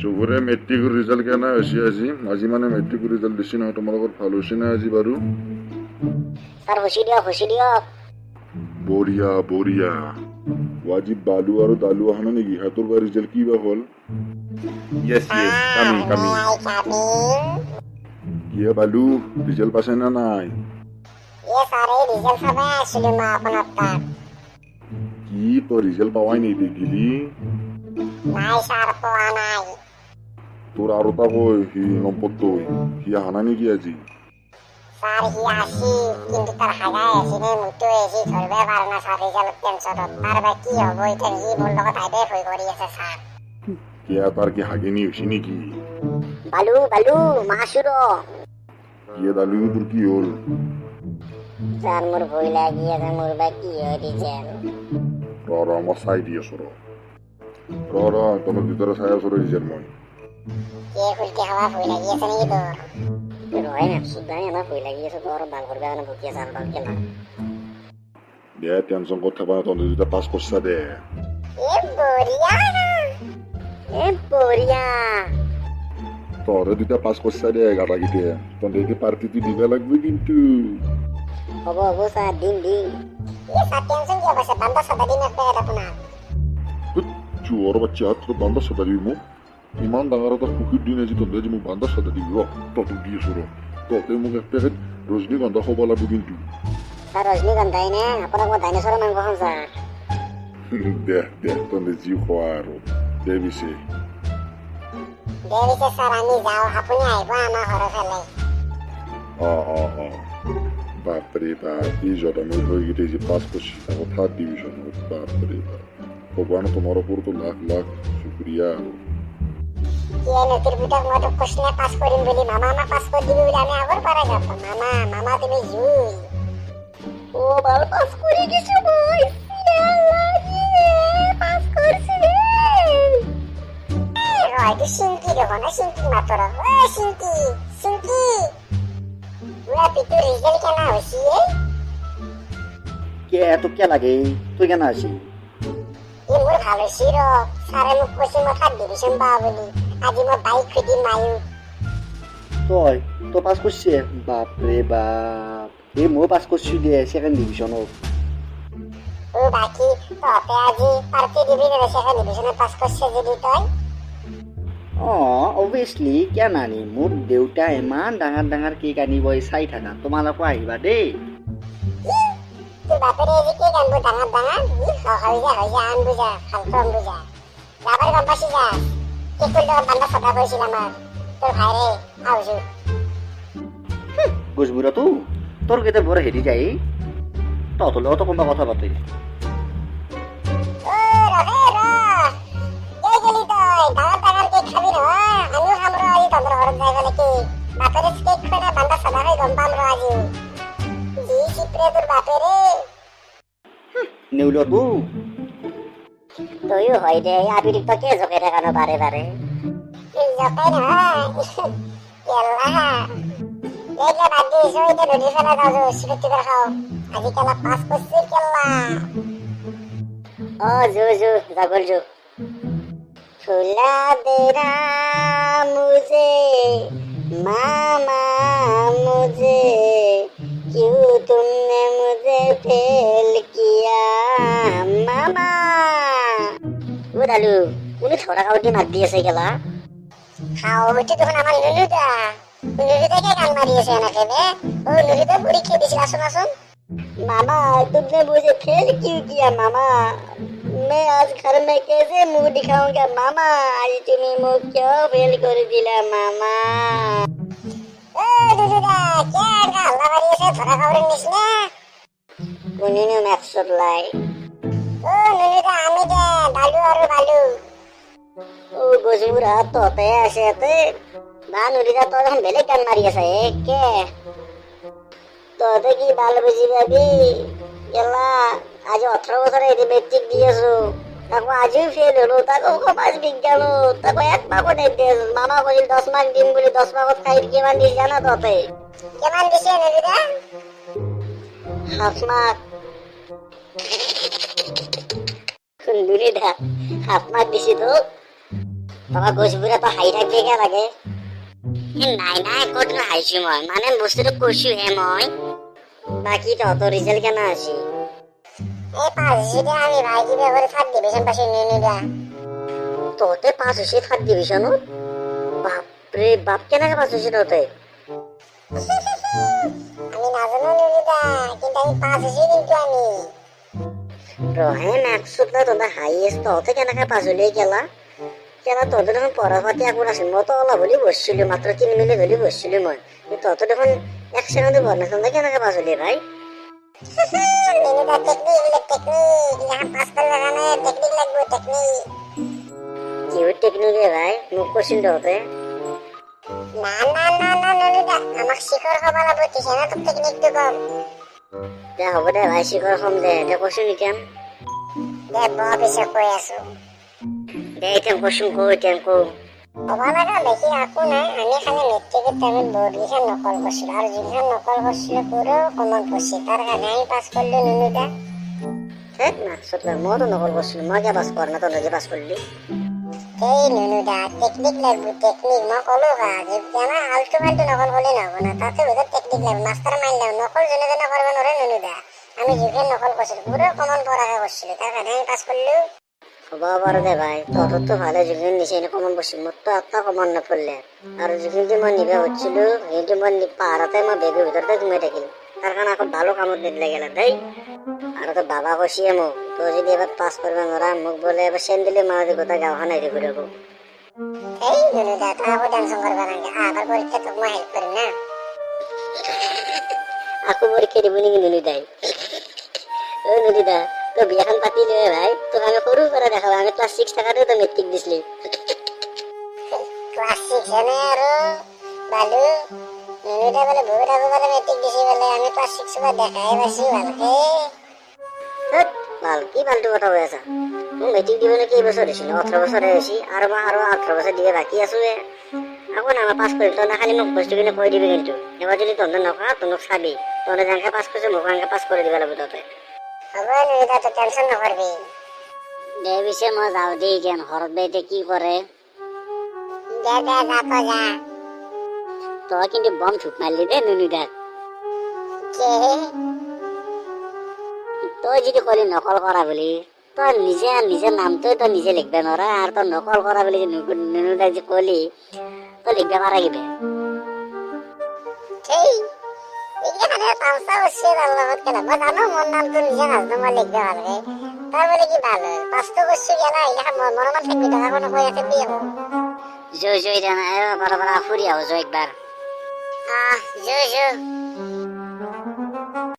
শুভৰে মেট্ৰিকৰ ৰিজাল্ট কেনে হৈছে আজি মানে মেট্ৰিকৰ ৰিজাল্ট দিছি নহয়, তোমালোকৰ ভাল হৈছে না আজি বাৰু? স্যার হুঁশি দিয়ক। বঢ়িয়া বঢ়িয়া। আজি বালু আৰু দালু অহা নাই নেকি? সিহঁতৰ বা ৰিজাল্ট কি বা হ'ল? য়েছ কামি কিয় বালু, ৰিজাল্ট পাইছে না নাই? স্যার এই রিজাল্ট সবাই আসছিল মা আপনার তার কি তই ৰিজাল্ট পাৱাই নাই দেখিলি? নাই স্যার পোয়া নাই তোৰ আৰু এটা কয় সি নম্বৰ তই সি অহা নাই নেকি আজি? স্যার হি আসি কিন্তু তার হাগায় এসিনে মুটো এসি ধরবে পারে না স্যার রিজাল্ট টেনশনত তার বা কি হব এটা হি মোর লগত আইডে হই করি আছে স্যার কিয় তাৰ কি হাগিনি হৈছে নেকি? বালু মাসুর কিয় দালু তোৰ কি হ'ল? স্যার মোর ভয় লাগি আছে মোর বা কি হয় রিজাল্ট মই চাই দি আছো তহঁতৰ ভিতৰত চাই আছো ৰিজাল্ট মই। কে ফুলকে হাওয়া ভয় লাগি আছে নাকি তোর রয় না সুদাই আমার ভয় লাগি আছে তোর বাল করবে না ভুকি আছে আর কেলা দে টেনশ্যন কৰি থাকবা, তহঁতে দুটা পাছ কৰছা দে। এ বঢ়িয়া তহঁতে দুটা পাছ কৰছা দে গাটাকেইটা, তহঁতে এতিয়া পাৰ্টিটো দিবা লাগবে কিন্তু। হব স্যার দিন স্যার টেনশন কি আছে বান্দা সদা দিন একটা আপনার চোৰ বাচ্চা তোৰ বান্দা চাদা দিবি মোক? ইমান ডাঙৰ এটা পুখুৰীত দিন আজি তহঁতে আজি মোক বান্দা চাদা দিবি? তহঁতক দি আছো তহঁতে মোক এক পেকেট ৰজনীগন্ধা খাব লাগব কিন্তু। স্যার রজনীগন্ধাই না আপনার মই ডাইনোসরের মাংস খাম স্যার দে তহঁতে যি খোৱা আৰু দে পিছে স্যার আমি যাও আপুনি আহিব আমার ঘৰৰ ফালে বাপৰে বাপ, কি জটামুৰ হৈ গেইটা যে পাছ কৰছি আকৌ থাৰ্ড ডিভিজনত। বাপৰে বাপ, ভগৱান তোমাৰ ওপৰতো লাখ লাখ শুক্ৰিয়া আৰু। কি নতুন বিটাক মই তো কোশ্চেনে পাস কৰিম বুলি মামা আমাক পাস কৰি দিবি বুলি আমি আগৰ পৰা যাব মামা তুমি জুই ও ভাল পাস কৰি দিছো মই পাস করছি রয়টো সিংকি দেখো না সিংকি মাত্র ও সিংকি ওরা পিতু রিজাল্ট কেন হইছি কে এত কে লাগে তুই কেন আসি? এই মোর ভালো ছিল সারে মুখ কইছে মই থার্ড ডিভিশন পাওয়া বলি আজি মই বাইক খুঁটি মায়ু তই তো পাস করছে? বাপরে বাপ, এই মই পাস করছি দে সেকেন্ড ডিভিশনত। ও বাকি ততে আজি পার্টি দিবি না সেকেন্ড ডিভিশনে পাস করছে যদি তই অবভিয়াছলি কিয় নানি, মোৰ দেউতা ইমান ডাঙৰ ডাঙৰ কেক আনিব চাই থাকা, তোমালোকো আহিবা দেই। তোর বাপের এদিকে গানবো ডাঙার হইয়া আন বুঝা ফালতু আন বুঝা যাবার গম্পাসি যা কে করলে বান্দা সদা করেছিল আমার তোর ভাইরে আউজু গুজবুরা তো তোর কেতে বড় হেরি যাই তত লোক তো কোনবা কথা পাতে ও রে এই গেলি তুই ডাঙার কেক খাবি না আমিও খামরো আজি তোমরা ঘর যাই গেলে কি বাপের কেক খানা বান্দা সদা হই গম্পাম রো আজি জি চিত্রে তোর বাপেরে নেউলো তো তুইও হয় দে অতিরিক্ত কে জোকে দেখানো বারে জোকে না কেলা দেখলে বাদ দিয়েছো এটা নদী ফেলা যাও সিকুটি করে খাও আজি কেলা পাস করছি কেলা ও জো জাগল জো फुला देना मुझे मामा मुझे क्यों तुमने मुझे फेल किया मामा ও দালু উনি থোড়া কাউটি মার দিয়েছে গেলা খাও হচ্ছে তখন আমার নুনুটা নুনুটাকে গান মারিয়েছে আমাকে বে ও নুনুটা বুড়ি খেয়ে দিয়েছিল আসুন मामा तुमने मुझे फेल क्यों किया मामा मैं आज घर में कैसे मुंह दिखाऊंगा मामा आज तुम्हें मुंह क्यों फेल कर दिला मामा ए दुदुदा क्या अल्लाह बारी से थोड़ा खबर निसना नुनु मैक्सुर लाई ओ नुनुदा আমি দে দালু আর বালু ও গজুরা তোতে আসেতে না নুরিদা তো এখন বেলে গান মারি আছে কে তোতে কি বাল বুঝি ভাবি গেলা আজ 18 বছরে এতে মেট্রিক দিয়েছো তারপর আজও ফেল হলো তাকে সমাজ বিজ্ঞান তারপর 1 মার্কও দিতে মামা কইল 10 মার্ক দিম বলে 10 মার্কত খাই কেমন দিছ জানা তোতে কেমন দিছে নদিদা হাফ মার্ক দুনি দা হাত মার দিছি তো বাবা গছপুরা তো হাই থাকবে কে লাগে নাই নাই কত হাইছি মই মানে বস্তুটো কৈছো হে মই বাকি তত রিজাল্ট কেন আছি এই পাঁচ হিসেবে আমি ভাই কিবা করে থার্ড ডিভিশন পাশে নিয়ে নিবা তোতে পাঁচ হয়েছে থার্ড ডিভিশন বাপরে বাপ কেনাকে পাঁচ হয়েছে তোতে আমি না জানো নিবিদা কিন্তু আমি পাঁচ হয়েছি কিন্তু আমি রহে ম্যাক্সুত না তোদের হাইয়েস্ট তোতে কেনাকে পাঁচ হলিয়ে গেলা কেন তোদের যখন পড়াপাতি এখন আসেন মই তো অলপ হলি বসছিল মাত্র 3 মিনিট হলি বসছিল মই তত যখন 1 সেকেন্ডে বলনা তোমরা কেনাকে পাঁচ হলিয়ে ভাই টেকনিক রে ভাই মুখ কোশ্চেন দতে না না না না নলিদা আমাক শিখর খাবার লাগবে না তো টেকনিক তো কম দে হবে দে ভাই শিখর কম দে এটা কোশ্চেন কেন দে বাপ এসে কই আছো দে এটা কোশ্চেন কই কেন কো অবালাটা দেখি আকু নাই আমি খালি মেট্রিকের টাইমে বোর্ড লিখা নকল করছিল আর যেখানে নকল করছিল পুরো কমন করছে তার কারণে আমি পাস করলি নুনুদা ঠিক না সত্যি মই তো নকল করছিল মই কে পাস কর না তো নিজে পাস করলি এই নুনুদা টেকনিক লাগবে টেকনিক মই কলো যে কেন আলটু ফালটু নকল করলে না হবে না তাতে ওদের টেকনিক লাগবে মাস্টার মাইল দাও নকল জনে জনে করবে নরে নুনুদা আমি যেখানে নকল করছিল পুরো কমন পড়াকে করছিল তার কারণে আমি পাস করলি বাবার দে ভাই তোর তো ভালো যখন নিচে কমন বসি মোর তো আত্মা কমন না পড়লে আর যখন মই নিবে হচ্ছিল কিন্তু মই পাহাড়তে মই বেগের ভিতরতে ঘুমিয়ে থাকিল তার কারণে এখন ভালো কামত নিতে গেল তাই আর তো বাবা কষিয়ে মোক তো যদি এবার পাস করবে নরা মোক বলে এবার সেন্দিলে মাঝে কোথায় গাওয়া নাই ঘুরে যাবো এই নুনুদা তারপর টেনশন করবে না আবার পরীক্ষা তো মই হেল্প করি না আকু পরীক্ষা দিব নাকি নুনুদাই ও নুনুদা তো বিয়াখান পাতি দেবে ভাই তো আমি সরু করে দেখাবো আমি ক্লাস 6 টাকাতে তো মেট্রিক দিছিলি ক্লাস 6 এনে আৰু বালু নুনুদা বলে বহুত আগু বলে মেট্রিক দিছি বলে আমি ক্লাস 6 বা দেখাই পাইছি ভালকে ভাল কি ফালতু কথা হৈ আছে মই মেট্রিক দিবলৈ কি বছৰ দিছিল 18 বছৰ হৈছি আৰু মই আৰু 18 বছৰ দিয়ে বাকি আছো আকৌ না পাস কৰিল তো না খালি মোক বস্তু কিনে কৈ দিবি কিন্তু এবাৰ যদি তহঁতে নকৰা তোক চাবি তহঁতে যেনেকে পাস কৰিছ মোক এনেকে পাস কৰি দিব লাগিব তহঁতে হ'ব নুনুদা তো টেনশন নকৰবি দে পিছে মই যাওঁ দেই কেন ঘৰত বেতে কি কৰে দে দে যা তো যা তই কিন্তু বম থুপ মারলি দে নুনুদাক তই যদি কলি নকল করা বলি তই নিজে নিজের নামটো তই নিজে লিখবে নরা আর তই নকল করা বলি নুনুদাক যে কলি তই লিখবে পারা গিবে এখানে তামসা হচ্ছে আল্লাহত কেন মই জানো মোর নামটো নিজে নাজনো মই লিখবে ভালকে তার বলে কি ভালো পাঁচটো করছি গেলা ইহা মনে থাকবি টাকা কোনো কই আছে বিয়ে জয় জয় জানা বারা বারা ফুরি আও জয় একবার জয় জয়